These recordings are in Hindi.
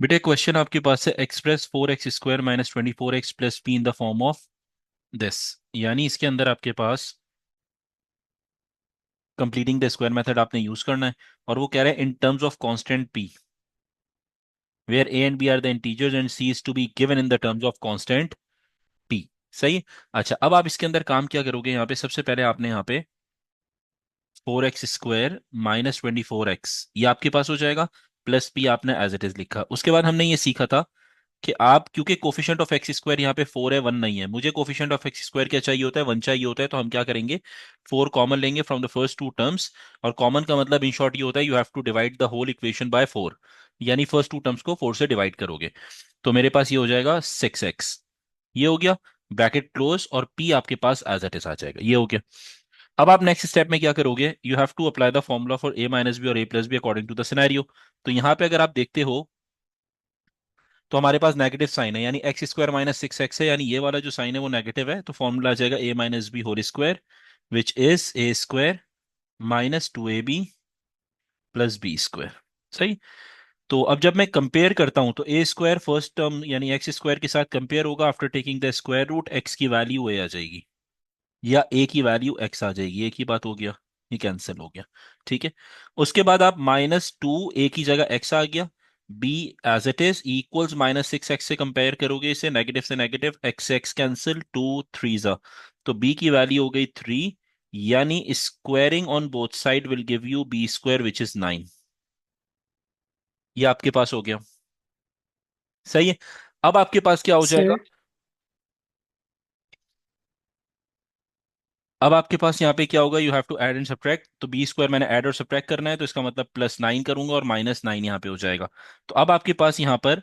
बेटे क्वेश्चन आपके पास है express 4x² minus 24x plus p in the form of this. यानी इसके अंदर आपके पास कंप्लीटिंग द स्क्वायर मेथड आपने यूज करना है, और वो कह रहे हैं in terms of constant p where a and b are the integers and c is to be given in the terms of constant p. सही है। अच्छा, अब आप इसके अंदर काम क्या करोगे? यहाँ पे सबसे पहले आपने यहाँ पे 4x² माइनस 24x ये आपके पास हो जाएगा, प्लस पी आपने एज इट इज लिखा। उसके बाद हमने ये सीखा था कि आप, क्योंकि कोफिशिएंट ऑफ एक्स स्क्वायर यहाँ पे 4 है, 1 नहीं है, मुझे कोफिशिएंट ऑफ एक्स स्क्वायर क्या चाहिए होता है? 1 चाहिए होता है। तो हम क्या करेंगे, 4 कॉमन लेंगे from the first two terms. और कॉमन का मतलब इन शॉर्ट ये होता है you have to divide the whole equation by 4, यानी फर्स्ट टू टर्म्स को 4 से डिवाइड करोगे। तो मेरे पास ये हो जाएगा 6x, ये हो गया, ब्रैकेट क्लोज, और p आपके पास एज इट इज आ जाएगा, ये हो गया। अब आप नेक्स्ट स्टेप में क्या करोगे? You have to apply the formula for a minus b और a plus b according to the scenario. तो यहाँ पे अगर आप देखते हो तो हमारे पास नेगेटिव साइन है, यानी x² माइनस 6x है, यानी ये वाला जो साइन है वो नेगेटिव है। तो फॉर्मूला आ जाएगा a minus b whole square which is a² minus 2ab plus b²। सही। तो अब जब मैं कंपेयर करता हूं तो a² फर्स्ट टर्म यानी x² के साथ कंपेयर होगा after taking the square root, x की वैल्यू a आ जाएगी या a की वैल्यू x आ जाएगी, एक ही बात हो गया, ये कैंसिल हो गया। ठीक है। उसके बाद आप -2 a की जगह x आ गया, b as it is equals -6x से कंपेयर करोगे इसे, नेगेटिव से नेगेटिव, x से x कैंसिल, 2 3 जा, तो b की वैल्यू हो गई 3, यानी squaring on both side will give you b² which is 9। ये आपके पास हो गया। सही है। अब आपके पास क्या हो जाएगा? सर। अब आपके पास यहाँ पे क्या होगा? You have to add and subtract. तो b² मैंने ऐड और सब्ट्रैक्ट करना है, तो इसका मतलब +9 करूंगा और -9 यहाँ पे हो जाएगा। तो अब आपके पास यहाँ पर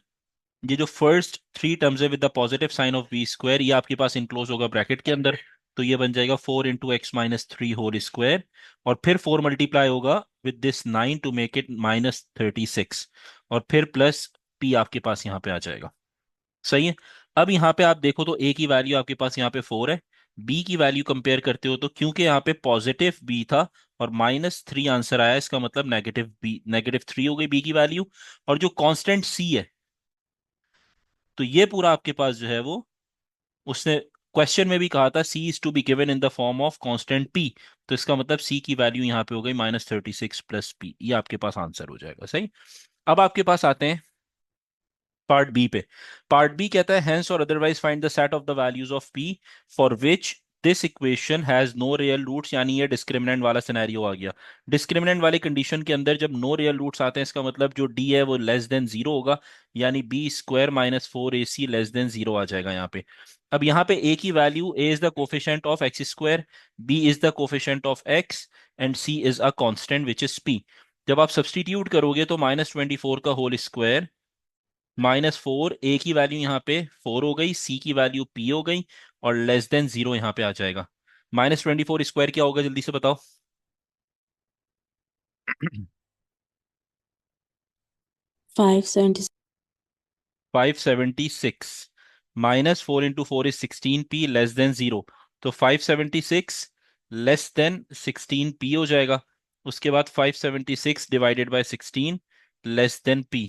ये जो फर्स्ट 3 टर्म्स है with the positive sign of b², ये आपके पास इनक्लोज होगा ब्रैकेट के अंदर। तो ये बन जाएगा 4 × x - 3 होल स्क्वायर, और फिर 4 मल्टीप्लाई होगा with this 9 to make it -36, और फिर प्लस p आपके पास यहाँ पे आ जाएगा। सही है। अब यहाँ पे आप देखो तो a की वैल्यू आपके पास यहाँ पे 4 है, b की वैल्यू कंपेयर करते हो तो क्योंकि यहाँ पे पॉजिटिव b था और -3 आंसर आया, इसका मतलब नेगेटिव b, -3 हो गई b की वैल्यू। और जो कांस्टेंट c है, तो ये पूरा आपके पास जो है वो, उसने क्वेश्चन में भी कहा था c is to be given in the form of constant p। तो इसका मतलब c की वैल्यू यहाँ पे हो गई -36 प्लस p, ये आपके पास आंसर हो जाएगा। सही। अब आपके पास आते हैं पार्ट बी पे। पार्ट बी कहता है हेंस और otherwise find the set of the values of p for which this equation has no real roots, यानी ये डिस्क्रिमिनेंट वाला सिनेरियो आ गया। डिस्क्रिमिनेंट वाली कंडीशन के अंदर जब नो रियल रूट्स आते हैं, इसका मतलब जो डी है वो लेस देन जीरो होगा, यानी b² minus 4ac less than zero आ जाएगा यहाँ पे। अब यहाँ पे a की value, a is the coefficient of x², b is the coefficient of x, and c is a constant which is p। जब आप सब्सटीट्यूट करोगे तो -24 का होल स्क्वायर -4, ए की वैल्यू यहाँ पे 4 हो गई, सी की वैल्यू p हो गई, और लेस देन जीरो यहाँ पे आ जाएगा। -24 स्क्वायर क्या होगा जल्दी से बताओ? 576। 576, -4 × 4 is 16p less than zero, तो 576 लेस देन 16p हो जाएगा। उसके बाद 576 divided by 16 less than p।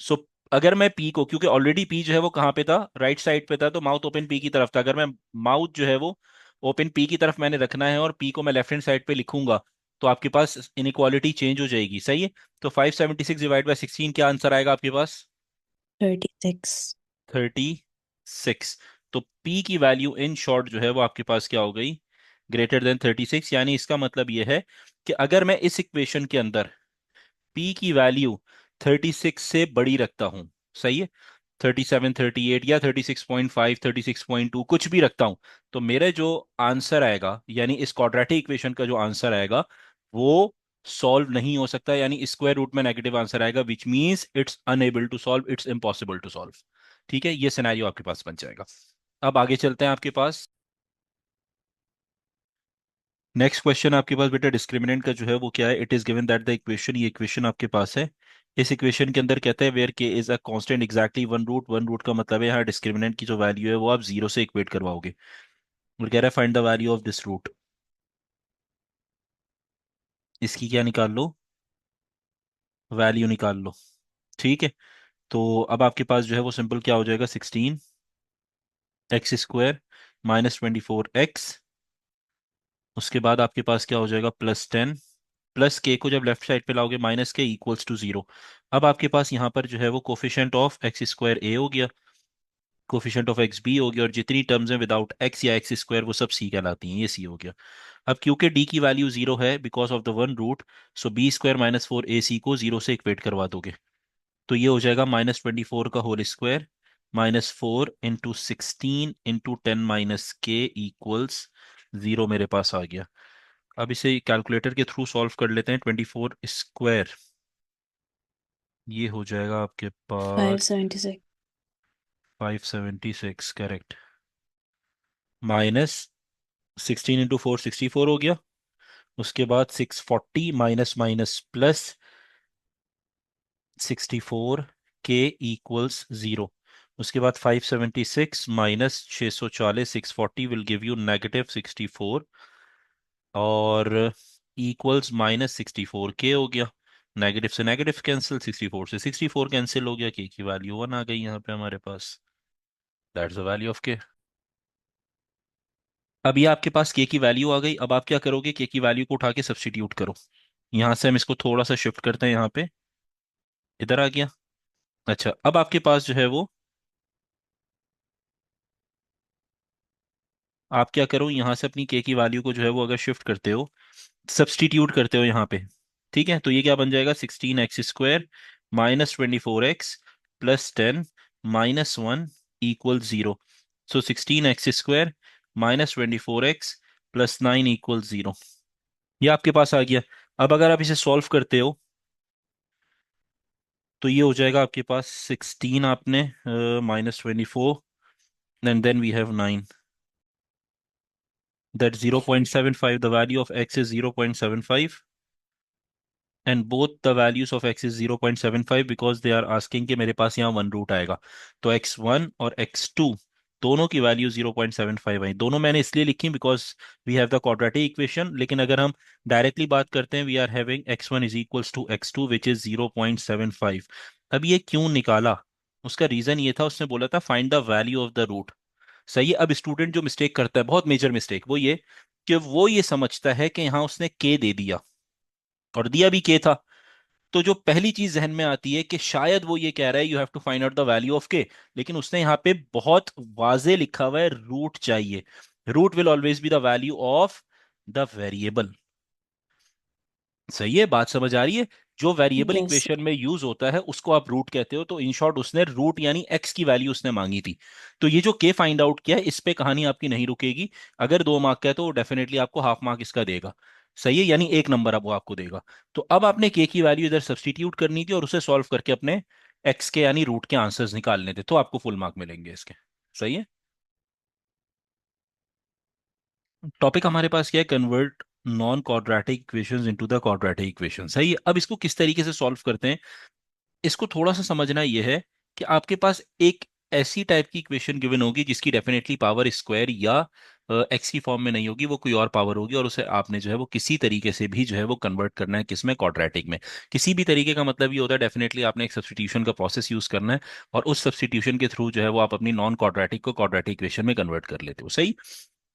सो अगर मैं पी को, क्योंकि ऑलरेडी पी जो है वो कहाँ पे था, राइट साइड पे था, तो माउथ ओपन पी की तरफ था, अगर मैं माउथ जो है वो ओपन पी की तरफ मैंने रखना है और पी को मैं लेफ्ट हैंड साइड पे लिखूंगा, तो आपके पास इनइक्वालिटी चेंज हो जाएगी। सही है। तो 576 डिवाइड बाय 16 क्या आंसर आएगा आपके पास? 36। 36। तो पी की वैल्यू इन शॉर्ट जो है वो आपके पास क्या हो गई? ग्रेटर देन 36, यानी इसका मतलब ये है कि अगर मैं इस इक्वेशन के अंदर p की वैल्यू 36 से बड़ी रखता हूं, सही है, 37 38 या 36.5 36.2 कुछ भी रखता हूं, तो मेरा जो आंसर आएगा, यानी इस क्वाड्रेटिक इक्वेशन का जो आंसर आएगा वो सॉल्व नहीं हो सकता, यानी स्क्वायर रूट में नेगेटिव आंसर आएगा, which means it's unable to solve, it's impossible to solve. ठीक है, ये सिनेरियो आपके पास बन जाएगा। अब आगे चलते हैं आपके पास। नेक्स्ट क्वेश्चन आपके पास बेटा डिस्क्रिमिनेंट का जो है वो क्या है? It is given that the equation, ये इक्वेशन आपके पास है। इस इक्वेशन के अंदर कहते हैं where k is a constant exactly one root का मतलब है यहाँ डिस्क्रिमिनेंट की जो वैल्यू है वो आप जीरो से इक्वेट करवाओगे, और कह रहा है find the value of this root. इसकी क्या निकाल लो? वैल्यू निकाल लो। ठीक है। तो अब आपके पास जो है वो सिंपल क्या हो जाएगा, 16 x² -24 x। उसके बाद आपके पास क्या हो जाएगा, +10। प्लस के को जब लेफ्ट साइड पे लाओगे माइनस के इक्वल्स टू 0। अब आपके पास यहाँ पर जो है वो कोफिशिएंट ऑफ x² a हो गया, कोफिशिएंट ऑफ एक्स बी हो गया, और जितनी टर्म्स हैं विदाउट x या x² वो सब c कहलाती हैं, ये c हो गया। अब क्योंकि d की वैल्यू 0 है because of the one root, so b² -4ac को 0 से इक्वेट करवा दोगे। तो ये हो जाएगा -24 का होल स्क्वायर -4 × 16 × 10 - k = 0 मेरे पास आ गया। अब इसे कैलकुलेटर के थ्रू सॉल्व कर लेते हैं। 24 स्क्वायर, ये हो जाएगा आपके पास 576। 576, करेक्ट। माइनस 16 × 4 64 हो गया। उसके बाद 640 माइनस माइनस प्लस 64 k = 0। उसके बाद 576 माइनस 640 640 विल गिव यू -64, और इक्वल्स -64 k हो गया। नेगेटिव से नेगेटिव कैंसिल, 64 से 64 कैंसिल हो गया, के की वैल्यू 1 आ गई यहाँ पे हमारे पास। दैट्स द वैल्यू ऑफ के। अब ये आपके पास के की वैल्यू आ गई। अब आप क्या करोगे, के की वैल्यू को उठा के सब्स्टिट्यूट करो। यहाँ से हम इसको थोड़ा सा शिफ्ट करते हैं, यहाँ पे इधर आ गया। अच्छा, अब आपके पास जो है वो, आप क्या करो, यहाँ से अपनी के की वैल्यू को जो है वो अगर शिफ्ट करते हो, सब्स्टिट्यूट करते हो यहाँ पे, ठीक है, तो ये क्या बन जाएगा, 16 x² -24 x +10 -1 = 0। सो 16 x² -24 x +9 = 0। ये आपके पास आ गया। अब अगर आप इसे सॉल्व करते हो तो ये हो जाएगा आपके पास 16, आपने -24, and then we have 9, that 0.75, the value of x is 0.75, and both the values of x is 0.75 because they are asking कि मेरे पास यहाँ वन रूट आएगा। तो x1 और x2 दोनों की वैल्यू 0.75 आई। दोनों मैंने इसलिए लिखी because we have the quadratic equation, लेकिन अगर हम डायरेक्टली बात करते हैं, we are having x1 is equals to x2 which is 0.75। अब ये क्यों निकाला, उसका रीजन ये था, उसने बोला था find the value of the root. सही है। अब स्टूडेंट जो मिस्टेक करता है, बहुत मेजर मिस्टेक, वो ये कि वो ये समझता है कि यहाँ उसने के दे दिया, और दिया भी के था। तो जो पहली चीज जहन में आती है कि शायद वो ये कह रहा है you have to find out the value of k, लेकिन उसने यहाँ पे बहुत वाजे लिखा हुआ है रूट चाहिए। Root will always be the value of the variable. सही है, बात समझ आ रही है। जो वेरिएबल Yes. इक्वेशन में यूज होता है उसको आप रूट कहते हो। तो इन शॉर्ट उसने रूट यानी एक्स की वैल्यू उसने मांगी थी। तो ये जो के फाइंड आउट किया है, इस पे कहानी आपकी नहीं रुकेगी। अगर 2 मार्क का है तो डेफिनेटली आपको हाफ मार्क इसका देगा। सही है, यानी 1 नंबर अब वो आपको देगा। तो अब आपने के की वैल्यू इधर सब्स्टिट्यूट करनी थी और उसे सॉल्व करके अपने एक्स के यानी रूट के आंसर्स निकालने थे, तो आपको फुल मार्क मिलेंगे इसके। सही है। टॉपिक हमारे पास क्या है, convert non quadratic equations into the quadratic equation. सही है। अब इसको किस तरीके से सॉल्व करते हैं, इसको थोड़ा सा समझना यह है कि आपके पास एक ऐसी टाइप की इक्वेशन गिवन होगी जिसकी डेफिनेटली पावर स्क्वायर या एक्स की फॉर्म में नहीं होगी, वो कोई और पावर होगी, और उसे आपने जो है वो किसी तरीके से भी जो है वो कन्वर्ट करना है, किसमें, क्वाड्रेटिक में। किसी भी तरीके का मतलब ये होता है डेफिनेटली आपने एक सब्स्टिट्यूशन का प्रोसेस यूज करना है, और उस सब्स्टिट्यूशन के थ्रू जो है वो आप अपनी नॉन क्वाड्रेटिक को क्वाड्रेटिक इक्वेशन में कन्वर्ट कर लेते हो। सही।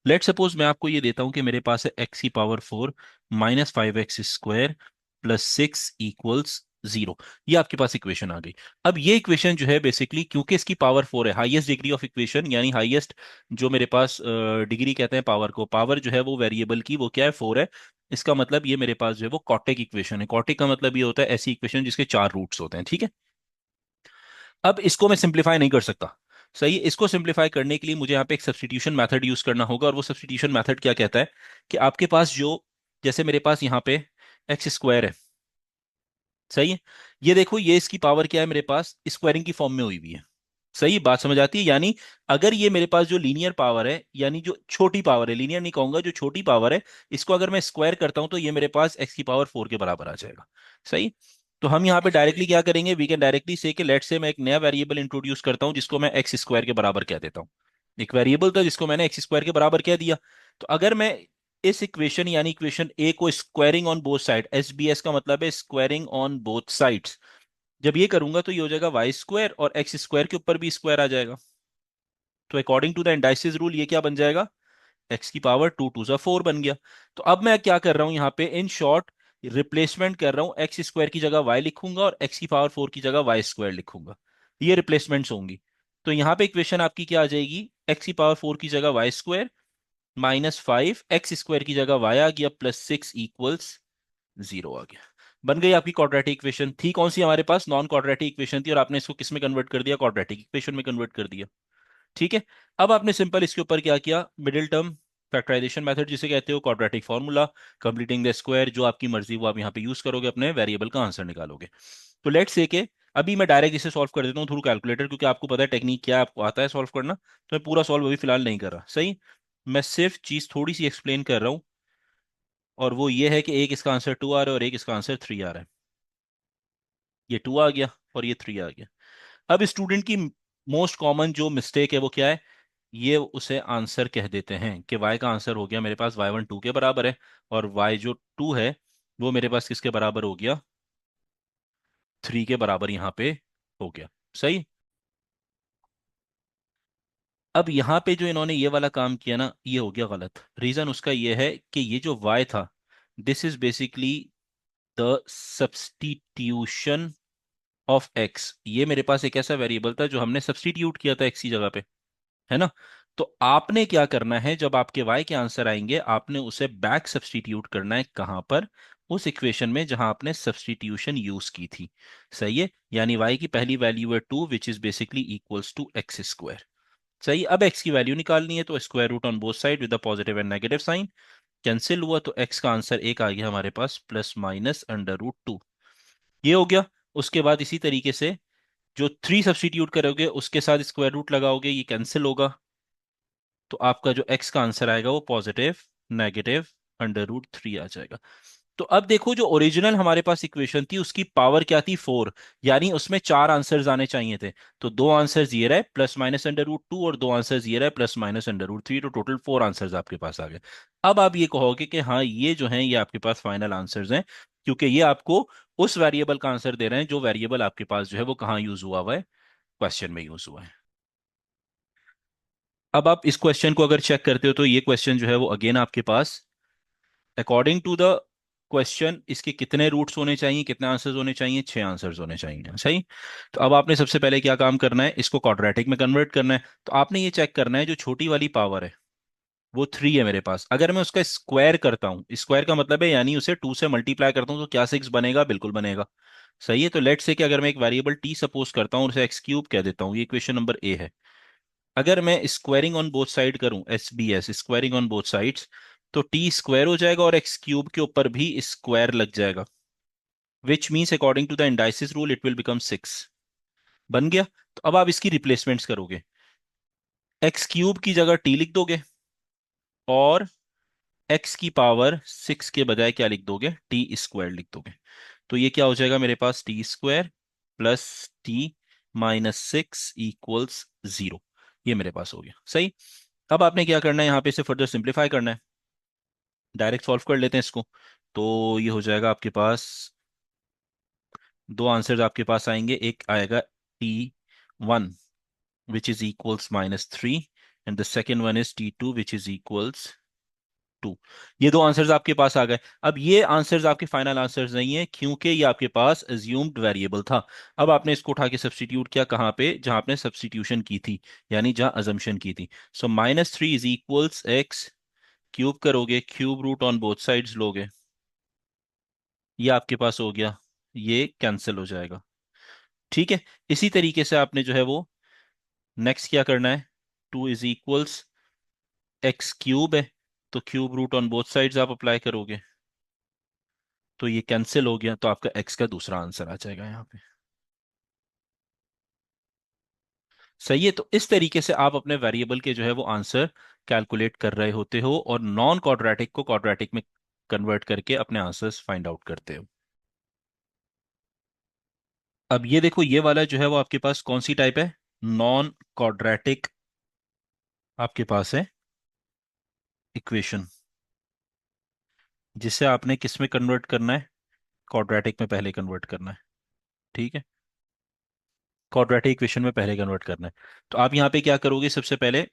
लेट सपोज मैं आपको ये देता हूं कि मेरे पास है x⁴ -5x² +6 = 0। ये आपके पास इक्वेशन आ गई। अब ये इक्वेशन जो है बेसिकली, क्योंकि इसकी पावर 4 है, हाईएस्ट डिग्री ऑफ इक्वेशन यानी हाईएस्ट, जो मेरे पास डिग्री कहते हैं पावर को, पावर जो है वो वेरिएबल की वो क्या है, 4 है। इसका मतलब ये मेरे पास जो है वो कॉटेक इक्वेशन है। कॉटेक का मतलब ये होता है ऐसी इक्वेशन जिसके 4 रूट्स होते हैं। ठीक है। अब इसको मैं सिंप्लीफाई नहीं कर सकता। सही है। इसको सिंप्लीफाई करने के लिए मुझे यहाँ पे एक सब्स्टिट्यूशन मेथड यूज करना होगा, और वो सब्स्टिट्यूशन मेथड क्या कहता है कि आपके पास जो, जैसे मेरे पास यहाँ पे x² है। सही है। ये देखो, ये इसकी पावर क्या है, मेरे पास स्क्वायरिंग की फॉर्म में हुई हुई है। सही बात समझ आती है। यानी अगर ये मेरे पास जो लीनियर पावर है, यानी जो छोटी पावर है, लीनियर नहीं कहूंगा, जो छोटी पावर है, इसको अगर मैं स्क्वायर करता हूं तो ये मेरे पास x⁴ के बराबर आ जाएगा। सही। तो हम यहाँ पे डायरेक्टली क्या करेंगे, वी कैन डायरेक्टली से कि लेट से मैं एक नया वेरिएबल इंट्रोड्यूस करता हूं जिसको मैं x² के बराबर कह देता हूं। एक वेरिएबल था जिसको मैंने x² के बराबर कह दिया। तो अगर मैं इस इक्वेशन यानी इक्वेशन ए को squaring on both side, SBS का मतलब है स्क्वायरिंग ऑन बोथ साइड्स, जब ये करूंगा तो ये हो जाएगा वाई स्क्वायर और एक्स स्क्वायर के ऊपर भी स्क्वायर आ जाएगा। तो according to the indices rule ये क्या बन जाएगा, एक्स की पावर टू टू सा फोर बन गया। तो अब मैं क्या कर रहा हूं यहाँ पे, इन शॉर्ट रिप्लेसमेंट कर रहा हूं, एक्स स्क्वायर की जगह वाई लिखूंगा और एक्स की पावर फोर की जगह वाई स्क्वायर लिखूंगा। ये रिप्लेसमेंट्स होंगी। तो यहाँ पे इक्वेशन आपकी क्या आ जाएगी, एक्स की पावर फोर की जगह y square minus five x square की जगह वाई आ गया प्लस सिक्स इक्वल्स जीरो आ गया। बन गई आपकी क्वाड्रेटिक इक्वेशन। थी कौन सी हमारे पास, नॉन क्वाड्रेटिक इक्वेशन थी, और आपने इसको किस में कन्वर्ट कर दिया, क्वाड्रेटिक इक्वेशन में कन्वर्ट कर दिया। ठीक है। अब आपने सिंपल इसके ऊपर क्या किया, मिडिल टर्म फैक्टराइजेशन मेथड जिसे कहते हो, quadratic formula, completing the square, जो आपकी मर्जी वो आप यहाँ पे यूज करोगे, अपने वेरिएबल का आंसर निकालोगे। तो लेट्स से के अभी मैं डायरेक्ट इसे सॉल्व कर देता हूँ थ्रू कैलकुलेटर, क्योंकि आपको पता है टेक्निक क्या है, आपको आता है सॉल्व करना। तो मैं पूरा सॉल्व अभी फिलहाल नहीं कर रहा, सही। मैं सिर्फ चीज थोड़ी सी एक्सप्लेन कर रहा हूँ, और वो ये है कि एक इसका आंसर टू आ रहा है और एक इसका आंसर थ्री आ रहा है। ये टू आ गया और ये थ्री आ गया। अब स्टूडेंट की मोस्ट कॉमन जो मिस्टेक है वो क्या है, ये उसे आंसर कह देते हैं कि y का आंसर हो गया मेरे पास y1 टू के बराबर है, और y जो टू है वो मेरे पास किसके बराबर हो गया, थ्री के बराबर यहाँ पे हो गया, सही। अब यहाँ पे जो इन्होंने ये वाला काम किया ना, ये हो गया गलत। रीजन उसका ये है कि ये जो y था, this is basically the substitution of x। ये मेरे पास एक ऐसा वेरिएबल था जो हमने सब्स्टिट्यूट किया था x की जगह पे, है ना। तो आपने क्या करना है, जब आपके y के आंसर आएंगे आपने उसे बैक सब्स्टिट्यूट करना है, कहां पर, उस इक्वेशन में जहां आपने सब्स्टिट्यूशन यूज की थी। सही है, यानी y की पहली वैल्यू है two which is basically equals to x square. सही, अब x की वैल्यू निकालनी है, तो square root on both side with the positive and negative sign, cancel हुआ तो x का आंसर एक आ गया हमारे पास plus minus under root two. ये हो गया। उसके बाद इसी तरीके से जो थ्री सब्स्टिट्यूट करोगे उसके साथ स्क्वायर रूट लगाओगे, ये कैंसिल होगा, तो आपका जो x का आंसर आएगा वो positive negative under root three आ जाएगा। तो अब देखो, जो ओरिजिनल हमारे पास इक्वेशन थी उसकी पावर क्या थी, फोर, यानी उसमें चार आंसर्स आने चाहिए थे। तो दो आंसर्स ये रहे plus minus under root two, और दो आंसर्स ये रहे plus minus under root three, तो टोटल फोर आंसर्स आपके पास आ गए। अब आप ये कहोगे कि हाँ ये जो हैं ये आपके पास फाइनल आंसर्स हैं, क्योंकि ये आपको उस वेरिएबल का आंसर दे रहे हैं जो वेरिएबल आपके पास जो है वो कहाँ यूज हुआ है, क्वेश्चन में यूज हुआ है। अब आप इस क्वेश्चन को अगर चेक करते हो तो ये क्वेश्चन जो है वो अगेन आपके पास अकॉर्डिंग टू द क्वेश्चन इसके कितने रूट्स होने चाहिए, कितने आंसर्स होने चाहिए, छह आंसर्स होने चाहिए, सही। तो अब आपने सबसे पहले क्या काम करना है, इसको क्वाड्रेटिक में कन्वर्ट करना है। तो आपने ये चेक करना है जो छोटी वाली पावर है वो थ्री है मेरे पास, अगर मैं उसका स्क्वायर करता हूँ, स्क्वायर का मतलब है यानी उसे टू से मल्टीप्लाई करता हूँ, तो क्या सिक्स बनेगा, बिल्कुल बनेगा। सही है। तो लेट से कि अगर मैं एक वेरिएबल टी सपोज करता हूँ और उसे एक्स क्यूब कह देता हूँ, ये इक्वेशन नंबर ए है। अगर मैं स्क्वायरिंग ऑन बोथ साइड करूं, S B S, squaring on both sides, तो टी स्क्वायर हो जाएगा और एक्स क्यूब के ऊपर भी स्क्वायर लग जाएगा, which means according to the indices rule it will become six. बन गया। तो अब आप इसकी रिप्लेसमेंट्स करोगे, एक्स क्यूब की जगह टी लिख दोगे, और एक्स की पावर सिक्स के बजाय क्या लिख दोगे, टी स्क्वायर लिख दोगे। तो ये क्या हो जाएगा मेरे पास, t square plus t minus six equals zero. ये मेरे पास हो गया, सही। अब आपने क्या करना है, यहाँ पे इसे फर्दर सिंप्लीफाई करना है, डायरेक्ट सॉल्व कर लेते हैं इसको। तो ये हो जाएगा आपके पास, दो आंसर्स आपके पास आएंगे, एक आएगा t one which is equals minus three, and the second one is t two which is equals two. ये दो आंसर्स आपके पास आ गए। अब ये आंसर्स आपके फाइनल आंसर्स नहीं है, क्योंकि ये आपके पास अज्यूम्ड वेरिएबल था। अब आपने इसको उठा के सब्सटीट्यूट किया कहाँ पे, जहां आपने सब्सटीट्यूशन की थी, यानी जहां अजम्पशन की थी। So minus three is equals x cube करोगे, cube root on both sides लोगे, ये आपके पास हो गया, ये कैंसिल हो जाएगा। ठीक है। इसी तरीके से आपने जो है वो नेक्स्ट क्या करना है, two is equals x cube है, तो cube root on both sides आप अप्लाई करोगे, तो ये कैंसिल हो गया, तो आपका एक्स का दूसरा आंसर आ जाएगा यहाँ पे। सही है। तो इस तरीके से आप अपने वेरिएबल के जो है वो आंसर कैलकुलेट कर रहे होते हो, और नॉन क्वाड्रेटिक को क्वाड्रेटिक में कन्वर्ट करके अपने आंसर्स फाइंड आउट करते हो। अब ये देखो, ये वाला जो है वो आपके पास कौन सी टाइप है, नॉन क्वाड्रेटिक आपके पास है इक्वेशन, जिसे आपने किस में कन्वर्ट करना है, क्वाड्रेटिक में पहले कन्वर्ट करना है। ठीक है। क्वाड्रेटिक इक्वेशन में पहले कन्वर्ट करना है। तो आप यहाँ पे क्या करोगे, सबसे पहले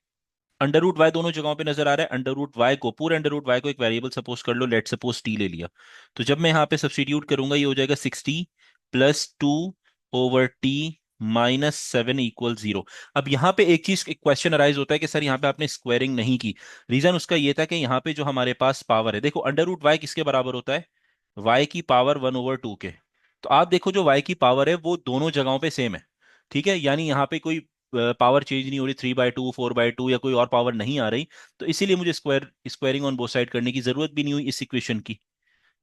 अंडर रूट वाई दोनों जगहों पे नजर आ रहा है। अंडर रूट वाई को, पूरे अंडर रूट वाई को एक वेरिएबल सपोज कर लो, लेट सपोज टी ले लिया। तो जब मैं यहाँ पे सब्सटीट्यूट करूंगा, ये हो जाएगा 60 + 2/t -7 = 0। अब यहाँ पे एक चीज, एक क्वेश्चन अराइज होता है कि सर यहाँ पे आपने स्क्वायरिंग नहीं की। रीजन उसका ये था कि यहाँ पे जो हमारे पास पावर है, देखो अंडर रूट वाई किसके बराबर होता है, वाई की पावर 1/2 के। तो आप देखो जो वाई की पावर है वो दोनों जगहों पे सेम है। ठीक है, यानी यहाँ पे कोई पावर चेंज नहीं हो रही, 3/2 4/2 या कोई और पावर नहीं आ रही। तो इसीलिए मुझे स्क्वायरिंग ऑन बोथ साइड करने की जरूरत भी नहीं हुई इस इक्वेशन की।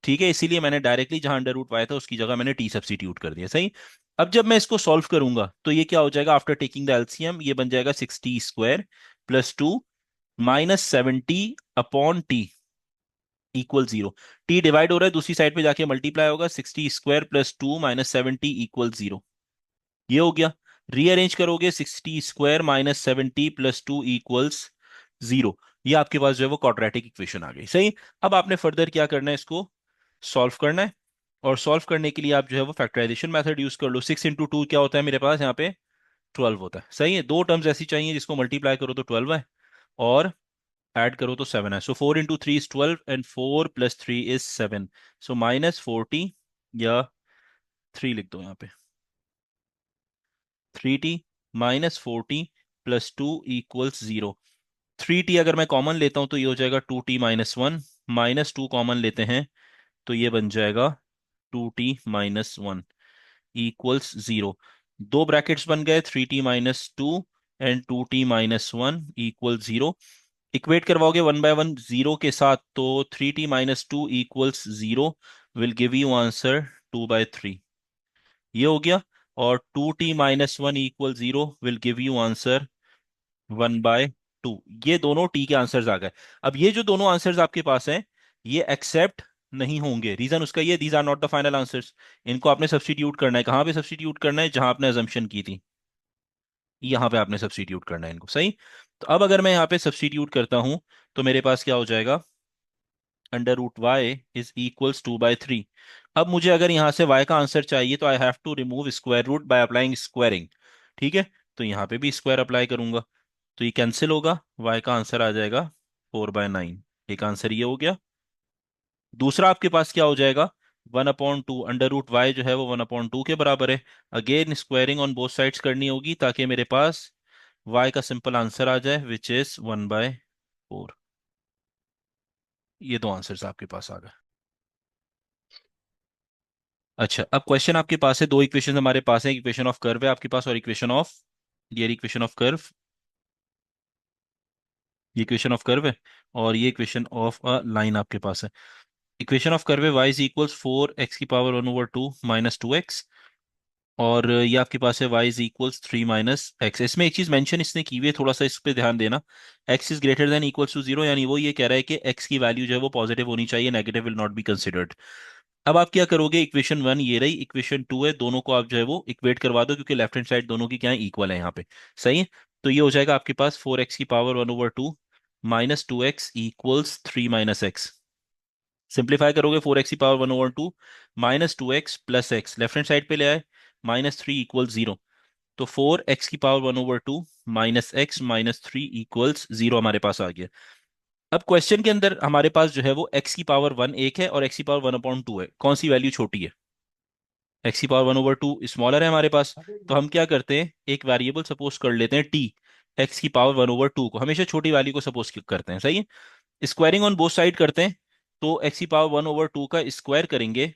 ठीक है, इसीलिए मैंने डायरेक्टली जहां अंडर रूट पाया था उसकी जगह मैंने टी सब्स्टिट्यूट कर दिया। सही। अब जब मैं इसको सॉल्व करूंगा तो ये क्या हो जाएगा, आफ्टर टेकिंग द एलसीएम ये बन जाएगा 60² + 2 -70/t इक्वल 0। टी डिवाइड हो रहा है, दूसरी साइड पे जाके मल्टीप्लाई होगा, 60² + 2 -70 = 0। ये हो गया। रीअरेंज करोगे, 60² - 70 + 2 = 0। ये आपके पास जो है वो क्वाड्रेटिक इक्वेशन आ गई। सही। अब आपने फर्दर क्या करना है, इसको सॉल्व करना है। और सॉल्व करने के लिए आप जो है वो फैक्टराइजेशन मेथड यूज कर लो। 6 × 2 क्या होता है मेरे पास यहाँ पे, 12 होता है। सही है, दो टर्म्स ऐसी चाहिए जिसको मल्टीप्लाई करो तो 12 है और ऐड करो तो 7 है। सो 4 × 3 = 12 एंड 4 + 3 = 7। सो -40, या 3 लिख दो यहाँ पे, 3t -40 + 2 = 0। 3t अगर मैं कॉमन लेता हूं तो ये हो जाएगा 2t - 1, -2 कॉमन लेते हैं तो ये बन जाएगा 2t - 1 = 0। दो ब्रैकेट्स बन गए, 3t - 2 एंड 2t - 1 = 0। इक्वेट करवाओगे 1/1 0 के साथ तो 3t - 2 = 0 will give you answer 2/3। ये हो गया। और 2t - 1 = 0 will give you answer 1/2। ये दोनों टी के आंसर्स आ गए। अब ये जो दोनों आंसर्स आपके पास हैं ये एक्सेप्ट नहीं होंगे। रीजन उसका ये, these are not the final answers. इनको आपने सब्स्टिट्यूट करना है, कहाँ पे सब्स्टिट्यूट करना है, जहां आपने अजम्पशन की थी, यहाँ पे आपने सब्स्टिट्यूट करना है इनको। सही। तो अब अगर मैं यहाँ पे सब्स्टिट्यूट करता हूं तो मेरे पास क्या हो जाएगा, √y = 2/3। अब मुझे अगर यहां से y का आंसर चाहिए तो I have to remove square root by applying squaring. ठीक है, तो यहाँ पे भी स्क्वायर अप्लाई करूंगा तो ये कैंसिल होगा, y का आंसर आ जाएगा 4/9। एक आंसर ये हो गया। दूसरा आपके पास क्या हो जाएगा, 1/2, √y जो है वो 1/2 के बराबर है। Again squaring on both sides करनी होगी ताकि मेरे पास y का सिंपल आंसर आ जाए विच इज 1/4। ये दो आंसर्स आपके पास आ गए। अच्छा, अब क्वेश्चन आपके पास है, दो इक्वेशन हमारे पास है, इक्वेशन ऑफ कर्व है आपके पास और इक्वेशन ऑफ, ये इक्वेशन ऑफ कर्व, ये इक्वेशन ऑफ कर्व है और ये इक्वेशन ऑफ अ लाइन आपके पास है। इक्वेशन ऑफ कर्व है y = 4x⁻1/2 -2x। और ये आपके पास है y = 3 - x। इसमें एक चीज मेंशन इसने की हुई है, थोड़ा सा इस पे ध्यान देना। x is greater than equals to 0, यानी वो ये कह रहा है कि x की वैल्यू जो है वो पॉजिटिव होनी चाहिए, negative will not be considered. अब आप क्या करोगे, इक्वेशन 1 ये रही, इक्वेशन 2 है, दोनों को आप जो है वो इक्वेट करवा दो क्योंकि लेफ्ट हैंड साइड दोनों की क्या है, इक्वल है यहाँ पे। सही है। तो ये हो जाएगा आपके पास 4x⁻1/2 -2x = 3 - x। सिंप्लीफाई करोगे, 4x⁻1/2 -2x + x left hand side पे ले आए, -3 = 0। तो 4x⁻1/2 -x -3 = 0 हमारे पास आ गया। अब क्वेश्चन के अंदर हमारे पास जो है वो x⁻1 एक है और x⁻1/2 है, कौन सी वैल्यू छोटी है, x⁻1/2 स्मॉलर है हमारे पास। तो हम क्या करते हैं, एक वेरिएबल सपोज कर लेते हैं t, x⁻1/2 को हमेशा छोटी वैल्यू को सपोज करते हैं। सही है। स्क्वायरिंग ऑन बोथ साइड करते हैं, तो x⁻1/2 का स्क्वायर करेंगे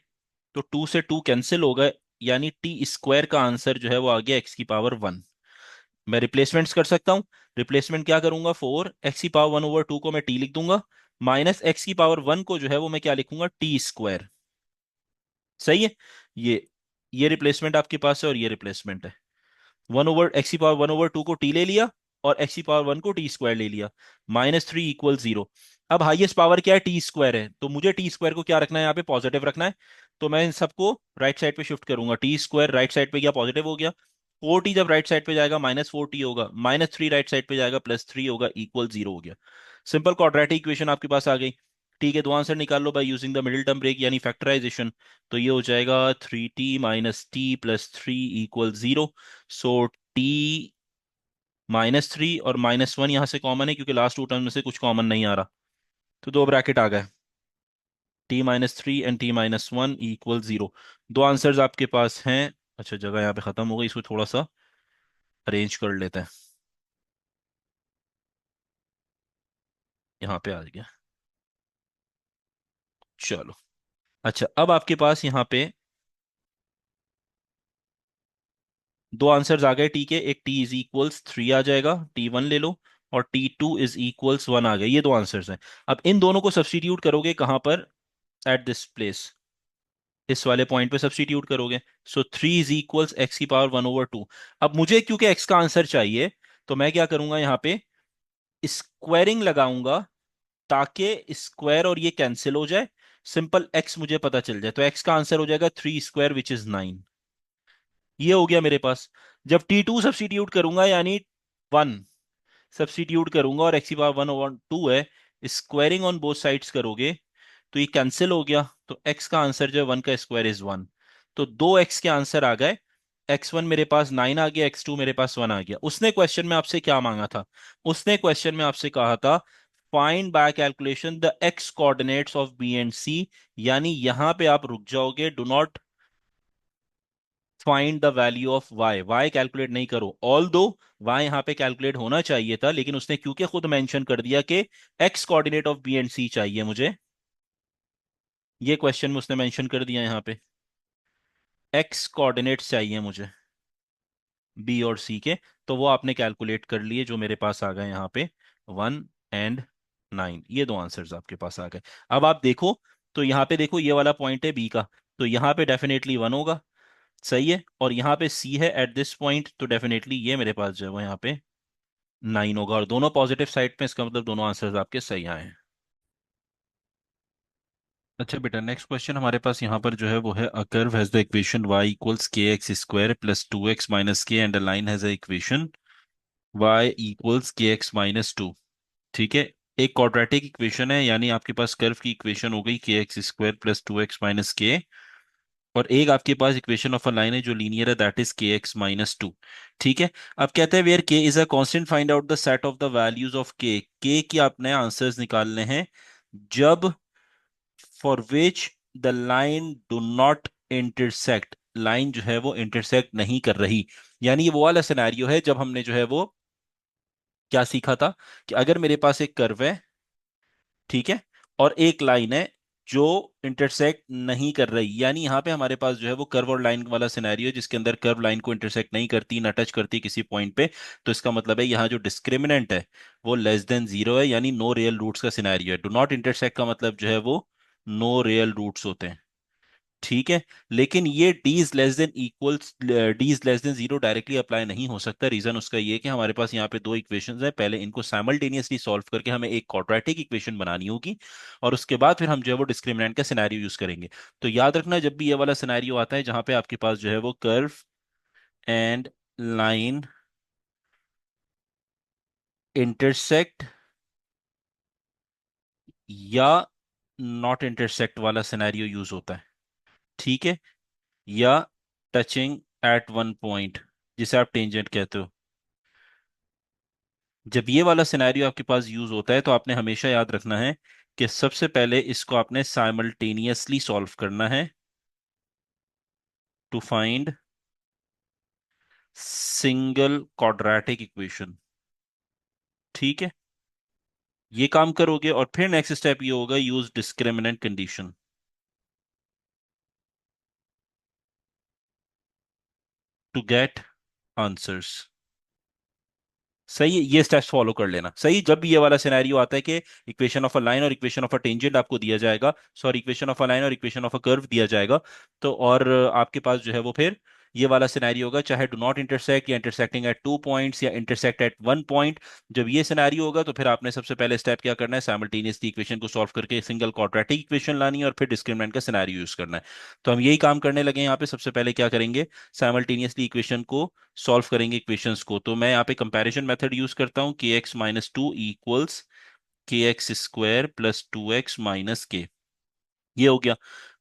तो 2 से 2 कैंसिल होगा, यानी टी स्क्वायर का आंसर जो है वो आ गया x⁻1। मैं रिप्लेसमेंट्स कर सकता हूँ। रिप्लेसमेंट क्या करूंगा, 4x⁻1/2 को मैं टी लिख दूंगा, -x⁻1 को जो है वो मैं क्या लिखूंगा, t²। सही है। ये ये रिप्लेसमेंट आपके पास है और ये रिप्लेसमेंट है। 1/x⁻1/2 को टी ले लिया और x⁻1 को t² ले लिया, -3 = 0। अब हाईएस्ट पावर क्या है, t² है, तो मुझे t² को क्या रखना है, यहाँ पे पॉजिटिव रखना है। तो मैं इन सबको राइट साइड पे शिफ्ट करूंगा, t² राइट साइड पे गया, पॉजिटिव हो गया। 4t जब राइट साइड पे जाएगा -4t होगा, -3 राइट साइड पे जाएगा +3 होगा, = 0 हो गया। सिंपल क्वाड्रेटिक इक्वेशन आपके पास आ गई। टी के दो आंसर निकाल लो by using the middle term break यानी फैक्टराइजेशन। तो ये हो जाएगा 3t - t + 3 = 0। सो टी -3 और -1 यहाँ से कॉमन है क्योंकि लास्ट टू टर्म में से कुछ कॉमन नहीं आ रहा। तो दो ब्रैकेट आ गए, t-3 एंड t-1 = 0। दो आंसर्स आपके पास हैं। अच्छा, जगह यहाँ पे खत्म हो गई, इसको थोड़ा सा अरेंज कर लेते हैं। यहाँ पे आ गया। चलो। अच्छा, अब आपके पास यहाँ पे दो आंसर्स आ गए टी के। एक t = 3 आ जाएगा, t1 ले लो, और t2 = 1 आ गया। ये दो आंसर्स हैं। अब इन दोनों को सब्स्टिट्यूट करोगे कहाँ पर? एट दिस प्लेस, इस वाले पॉइंट पे सब्स्टिट्यूट करोगे। सो 3 = x⁻1/2। अब मुझे क्योंकि x का आंसर चाहिए, तो मैं क्या करूंगा यहाँ पे, स्क्वायरिंग लगाऊंगा ताकि स्क्वायर और ये कैंसिल हो जाए, सिंपल x मुझे पता चल जाए। तो x का आंसर हो जाएगा 3² विच इज 9। ये हो गया मेरे पास। जब t2 सब्स्टिट्यूट करूंगा यानी 1 सब्स्टिट्यूट करूंगा और x⁻1/2 है, स्क्वायरिंग ऑन बोथ साइड्स करोगे तो ये कैंसिल हो गया। तो x का आंसर जो है 1 का स्क्वायर इज 1। तो दो x के आंसर आ गए। x1 मेरे पास 9 आ गया, x2 मेरे पास 1 आ गया। उसने क्वेश्चन में आपसे क्या मांगा था? उसने क्वेश्चन में आपसे कहा था find by calculation the x coordinates of B and C. यानी यहां पे आप रुक जाओगे, do not find the value of y calculate नहीं करो। ऑल दो y यहाँ पे कैलकुलेट होना चाहिए था, लेकिन उसने क्योंकि खुद मेंशन कर दिया कि x coordinate of B and C चाहिए मुझे, ये क्वेश्चन में उसने मेंशन कर दिया यहाँ पे x कोऑर्डिनेट्स चाहिए मुझे बी और सी के। तो वो आपने कैलकुलेट कर लिए, जो मेरे पास आ गए यहाँ पे 1 और 9। ये दो आंसर्स आपके पास आ गए। अब आप देखो, तो यहाँ पे देखो, ये वाला पॉइंट है बी का, तो यहाँ पे डेफिनेटली 1 होगा। सही है। और यहाँ पे सी है एट दिस पॉइंट, तो डेफिनेटली ये मेरे पास जो है वो यहाँ पे 9 होगा। और दोनों पॉजिटिव साइड पे, इसका मतलब दोनों आंसर्स आपके सही आए हैं। अच्छा बेटा, नेक्स्ट क्वेश्चन हमारे पास यहाँ पर जो है वो है, a curve has the equation y = kx² + 2x - k and a line has the equation y = kx - 2। ठीक है। एक क्वाड्रेटिक इक्वेशन है, यानी आपके पास कर्व की इक्वेशन हो गई kx² + 2x - k। और एक आपके पास इक्वेशन ऑफ अ लाइन है जो लीनियर है, दैट इज kx - 2। ठीक है। अब कहते हैं where k is a constant, find out the set of the values of k की आपने आंसर्स निकालने हैं जब for which the line do not intersect, line जो है वो इंटरसेक्ट नहीं कर रही। यानी ये वो वाला सिनेरियो है जब हमने जो है वो क्या सीखा था, कि अगर मेरे पास एक कर्व है, ठीक है, और एक लाइन है जो इंटरसेक्ट नहीं कर रही, यानी यहां पे हमारे पास जो है वो कर्व और लाइन वाला सिनेरियो है जिसके अंदर कर्व लाइन को इंटरसेक्ट नहीं करती, ना टच करती किसी पॉइंट पे। तो इसका मतलब है यहाँ जो डिस्क्रिमिनेंट है वो लेस देन 0 है, यानी नो रियल रूट्स का सिनेरियो है। डू नॉट इंटरसेक्ट का मतलब जो है वो नो रियल रूट्स होते हैं। ठीक है। लेकिन ये d is less than 0 directly apply नहीं हो सकता। रीजन उसका ये है कि हमारे पास यहाँ पे दो इक्वेशंस हैं, पहले इनको साइमल्टेनियसली सॉल्व करके हमें एक क्वाड्रेटिक इक्वेशन बनानी होगी, और उसके बाद फिर हम जो है वो डिस्क्रिमिनेंट का सिनेरियो यूज करेंगे। तो याद रखना, जब भी ये वाला सिनेरियो आता है जहां पे आपके पास जो है वो कर्व एंड लाइन इंटरसेक्ट या नॉट इंटरसेक्ट वाला सिनेरियो यूज होता है। ठीक है। या टचिंग एट वन पॉइंट, जिसे आप टेंजेंट कहते हो, जब ये वाला सिनेरियो आपके पास यूज होता है तो आपने हमेशा याद रखना है कि सबसे पहले इसको आपने साइमल्टेनियसली सॉल्व करना है to find single quadratic equation. ठीक है। ये काम करोगे और फिर नेक्स्ट स्टेप ये होगा, use discriminant condition to get answers. सही है। ये स्टेप्स फॉलो कर लेना। सही। जब भी ये वाला सिनेरियो आता है कि इक्वेशन ऑफ अ लाइन और इक्वेशन ऑफ अ टेंजेंट आपको दिया जाएगा, sorry, equation of a line और इक्वेशन ऑफ अ कर्व दिया जाएगा, तो और आपके पास जो है वो फिर ये वाला सिनेरियो होगा, चाहे डू नॉट इंटरसेक्ट या इंटरसेक्टिंग एट 2 पॉइंट्स या इंटरसेक्ट एट 1 पॉइंट। जब ये सिनेरियो होगा तो फिर आपने सबसे पहले स्टेप क्या करना है, साइमल्टेनियसली इक्वेशन को सॉल्व करके सिंगल क्वाड्रेटिक इक्वेशन लानी है और फिर डिस्क्रिमिनेंट का सिनेरियो यूज करना है। तो हम यही काम करने लगे हैं यहाँ पे। सबसे पहले क्या करेंगे, साइमल्टेनियसली इक्वेशन को सॉल्व करेंगे इक्वेशंस को। तो मैं यहाँ पे कंपैरिजन मेथड यूज करता हूँ, kx - 2 = के x square plus 2x minus के, ये हो गया।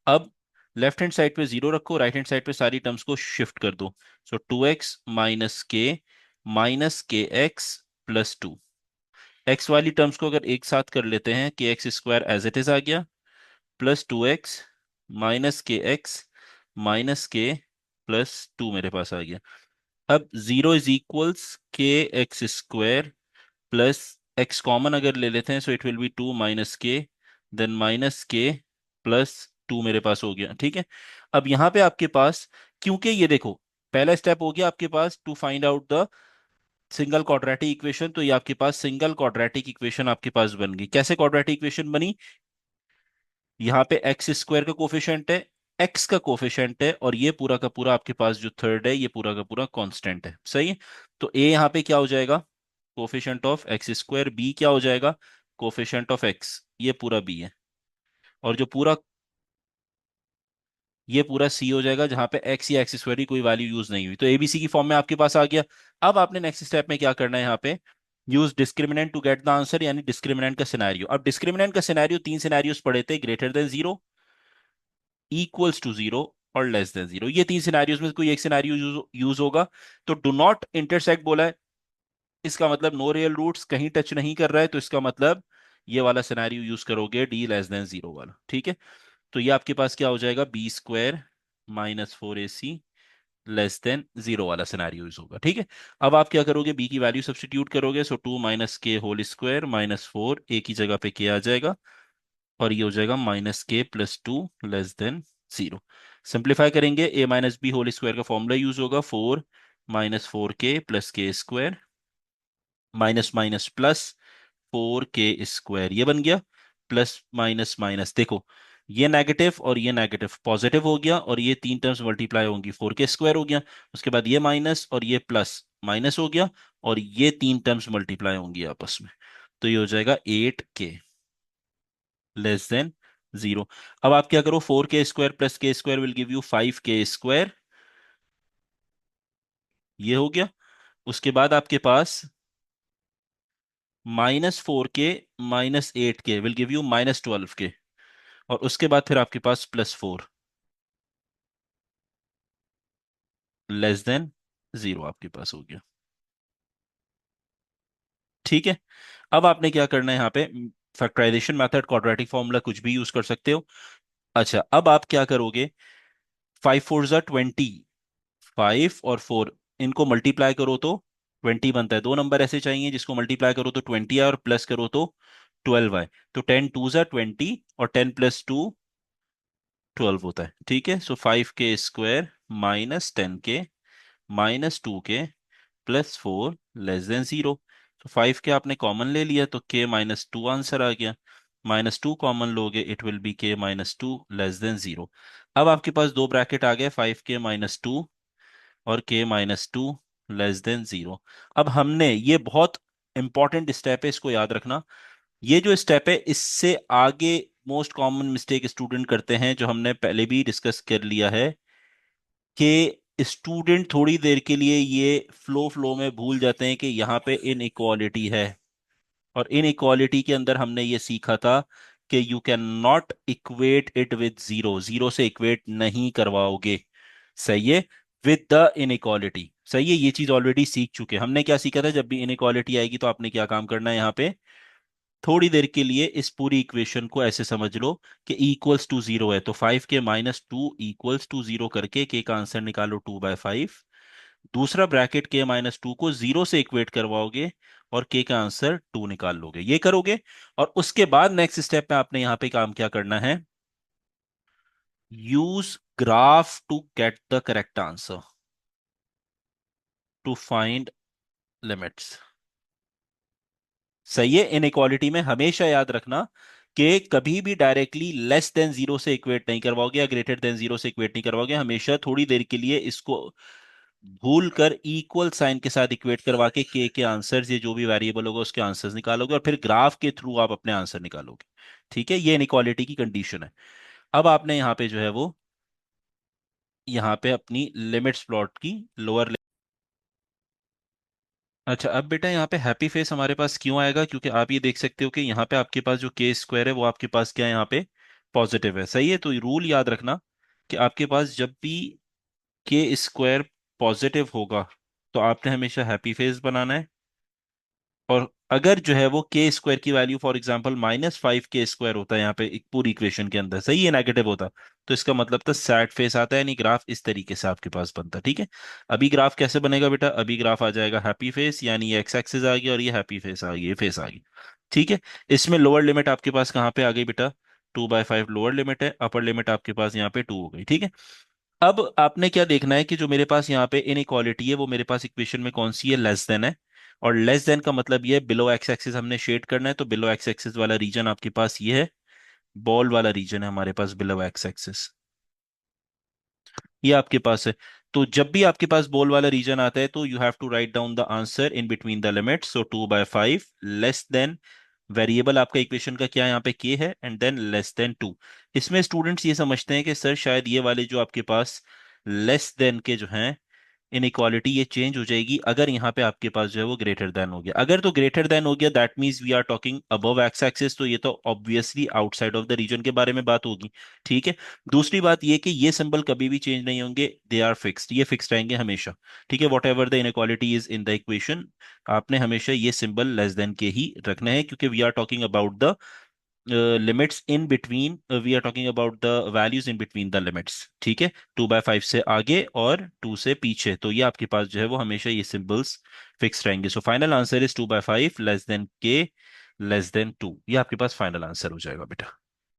अब लेफ्ट हैंड साइड पे जीरो रखो, राइट हैंड साइड पे सारी टर्म्स को शिफ्ट कर दो। So 2x minus k x plus 2। X वाली टर्म्स को अगर एक साथ कर लेते हैं, k x square as it is आ गया, प्लस 2x माइनस के प्लस 2 मेरे पास आ गया। अब जीरो इज इक्वल्स के x square plus x common अगर ले लेते हैं, so it will be 2 minus के, देन माइनस के प्लस 2 मेरे पास हो गया। ठीक है। अब यहाँ पे आपके पास, क्योंकि ये देखो पहला स्टेप हो गया आपके पास to find out the single quadratic equation, तो ये आपके पास सिंगल क्वाड्रेटिक इक्वेशन आपके पास बन गई। कैसे क्वाड्रेटिक इक्वेशन बनी? यहाँ पे एक्स स्क्वायर का कोफिशिएंट है, एक्स का कोफिशिएंट है, और ये पूरा का पूरा आपके पास जो थर्ड है ये पूरा का पूरा कांस्टेंट है। सही है। तो ए यहाँ पे क्या हो जाएगा? Coefficient of x square. B क्या हो जाएगा? कोफिशिएंट ऑफ एक्स, ये पूरा बी है। और जो पूरा, ये पूरा सी हो जाएगा, जहां पे एक्स या एक्स स्क्वायर की कोई वैल्यू यूज नहीं हुई, तो एबीसी की फॉर्म में आपके पास आ गया। अब आपने नेक्स्ट स्टेप में क्या करना है, यहाँ पे use discriminant to get the answer, यानी डिस्क्रिमिनेंट का सिनेरियो। अब डिस्क्रिमिनेंट का सिनेरियो तीन सिनेरियोस पढ़े थे, greater than zero, equals to zero और लेस देन जीरो। ये तीन सिनेरियोस में से कोई एक सिनेरियो यूज होगा। तो डू नॉट इंटरसेक्ट बोला है, इसका मतलब नो रियल रूट्स, कहीं टच नहीं कर रहा है, तो इसका मतलब ये वाला सिनेरियो यूज करोगे, डी लेस देन जीरो वाला। ठीक है। तो ये आपके पास क्या हो जाएगा? B square minus 4ac less than zero वाला सिनेरियो यूज होगा। ठीक है। अब आप क्या करोगे? बी की वैल्यू सब्स्टिट्यूट करोगे, सो 2 माइनस के होल स्क्वायर माइनस 4, ए की जगह पे के आ जाएगा, और ये हो जाएगा माइनस के plus 2 less than zero. Simplify करेंगे, ए माइनस बी होल स्क्वायर का फॉर्मूला यूज होगा, 4 माइनस 4k प्लस के square minus minus plus 4k square, ये बन गया। प्लस माइनस माइनस देखो, ये नेगेटिव और ये नेगेटिव पॉजिटिव हो गया, और ये तीन टर्म्स मल्टीप्लाई होंगी, 4k स्क्वायर हो गया। उसके बाद ये माइनस और ये प्लस माइनस हो गया, और ये तीन टर्म्स मल्टीप्लाई होंगी आपस में, तो ये हो जाएगा 8k लेस देन जीरो। अब आप क्या करो? 4k स्क्वायर प्लस के square will give you 5k square, ये हो गया। उसके बाद आपके पास -4k -8k will give you -12k, और उसके बाद फिर आपके पास +4 लेस देन जीरो आपके पास हो गया। ठीक है। अब आपने क्या करना है यहाँ पे? फैक्टराइजेशन मेथड, क्वाड्रेटिक फॉर्मूला कुछ भी यूज कर सकते हो। अच्छा, अब आप क्या करोगे? 5 4 ज़ा 20, 5 और 4 इनको मल्टीप्लाई करो तो 20 बनता है। दो नंबर ऐसे चाहिए जिसको मल्टीप्लाई करो तो 20 आए और प्लस करो तो 12 आए। तो 10 2 ज़ा 20 और 10 + 2 12 होता है। ठीक है। सो 5k square -10k -2k +4 less than zero. तो 5k आपने कॉमन ले लिया, तो k -2 आंसर आ गया। -2 कॉमन लोगे, it will be k -2 less than zero. अब आपके पास दो ब्रैकेट आ गए, 5k -2 और k -2 लेस देन जीरो। अब हमने, ये बहुत इंपॉर्टेंट स्टेप है, इसको याद रखना। ये जो स्टेप है, इससे आगे मोस्ट कॉमन मिस्टेक स्टूडेंट करते हैं, जो हमने पहले भी डिस्कस कर लिया है, कि स्टूडेंट थोड़ी देर के लिए ये फ्लो फ्लो में भूल जाते हैं कि यहाँ पे इनइक्वालिटी है। और इनइक्वालिटी के अंदर हमने ये सीखा था कि you can not equate it with zero, zero से इक्वेट नहीं करवाओगे। सही है। विद द इनइक्वालिटी, सही है। ये चीज ऑलरेडी सीख चुके हैं। हमने क्या सीखा था? जब भी इनइक्वालिटी आएगी तो आपने क्या काम करना है, यहाँ पे थोड़ी देर के लिए इस पूरी इक्वेशन को ऐसे समझ लो कि इक्वल्स टू जीरो है, तो 5k -2 इक्वल्स टू जीरो करके के का आंसर निकालो 2/5। दूसरा ब्रैकेट k-2 को जीरो से इक्वेट करवाओगे, और के का आंसर 2 निकाल लोगे, ये करोगे। और उसके बाद नेक्स्ट स्टेप में आपने यहाँ पे काम क्या करना है? Use graph to get the correct answer, to find limits. सही है। इनइक्वालिटी में हमेशा याद रखना कि कभी भी डायरेक्टली लेस देन जीरो से इक्वेट नहीं करवाओगे, या ग्रेटर देन जीरो से इक्वेट नहीं करवाओगे। हमेशा थोड़ी देर के लिए इसको भूल कर इक्वल साइन के साथ इक्वेट करवा के आंसर्स, ये जो भी वेरिएबल होगा उसके आंसर्स निकालोगे, और फिर ग्राफ के थ्रू आप अपने आंसर निकालोगे। ठीक है। ये इनइक्वालिटी की कंडीशन है। अब आपने यहाँ पे जो है वो, यहाँ पे अपनी लिमिट्स प्लॉट की, लोअर अच्छा, अब बेटा यहाँ पे हैप्पी फेस हमारे पास क्यों आएगा, क्योंकि आप ये देख सकते हो कि यहाँ पे आपके पास जो के स्क्वायर है वो आपके पास क्या है, यहाँ पे पॉजिटिव है। सही है, तो रूल याद रखना कि आपके पास जब भी के स्क्वायर पॉजिटिव होगा तो आपने हमेशा हैप्पी फेस बनाना है। और अगर जो है वो के स्क्वायर की वैल्यू फॉर एग्जांपल -5 के स्क्वायर होता है यहाँ पे एक पूरी इक्वेशन के अंदर, सही है, नेगेटिव होता, तो इसका मतलब तो सैड फेस आता है, यानी ग्राफ इस तरीके से आपके पास बनता। ठीक है, अभी ग्राफ कैसे बनेगा बेटा, अभी ग्राफ आ जाएगा हैप्पी फेस, यानी ये एक्स एक्सिस आ गया और ये हैप्पी फेस आ गई, ये फेस आ गई। ठीक है, इसमें लोअर लिमिट आपके पास कहाँ पे आ गई बेटा, 2/5 लोअर लिमिट है, अपर लिमिट आपके पास यहाँ पे 2 हो गई। ठीक है, अब आपने क्या देखना है कि जो मेरे पास यहाँ पे इनइक्वालिटी है वो मेरे पास इक्वेशन में कौन सी है, लेस देन है। और लेस देन का मतलब ये है बिलो एक्स एक्सिस हमने शेड करना है, तो बिलो एक्स एक्सिस वाला रीजन आपके पास ये है, बॉल वाला रीजन है हमारे पास बिलो एक्स एक्सिस, ये आपके पास है। तो जब भी आपके पास बॉल वाला रीजन आता है तो you have to write down the answer in between the limits, so 2/5 less than, variable आपका इक्वेशन का क्या है यहाँ पे के है, एंड देन लेस देन 2। इसमें स्टूडेंट्स ये समझते हैं कि सर शायद ये वाले जो आपके पास लेस देन के जो हैं इनइक्वालिटी ये चेंज हो जाएगी अगर यहाँ पे आपके पास जो है वो ग्रेटर देन हो गया। अगर तो ग्रेटर देन हो गया that means we are talking above x axis, तो ये तो obviously outside of the region के बारे में बात होगी। ठीक है, दूसरी बात ये कि ये सिंबल कभी भी चेंज नहीं होंगे, दे आर फिक्स्ड, ये फिक्स्ड रहेंगे हमेशा। ठीक है, what ever the inequality is in the equation, आपने हमेशा ये सिंबल लेस देन के ही रखना है, क्योंकि we are talking about the limits in between, we are talking about the values in between the limits. ठीक है, 2/5 से आगे और 2 से पीछे, तो ये आपके पास जो है वो हमेशा ये सिंबल्स फिक्स रहेंगे। So final answer is 2/5 less then के लेस देन 2, ये आपके पास फाइनल आंसर हो जाएगा बेटा।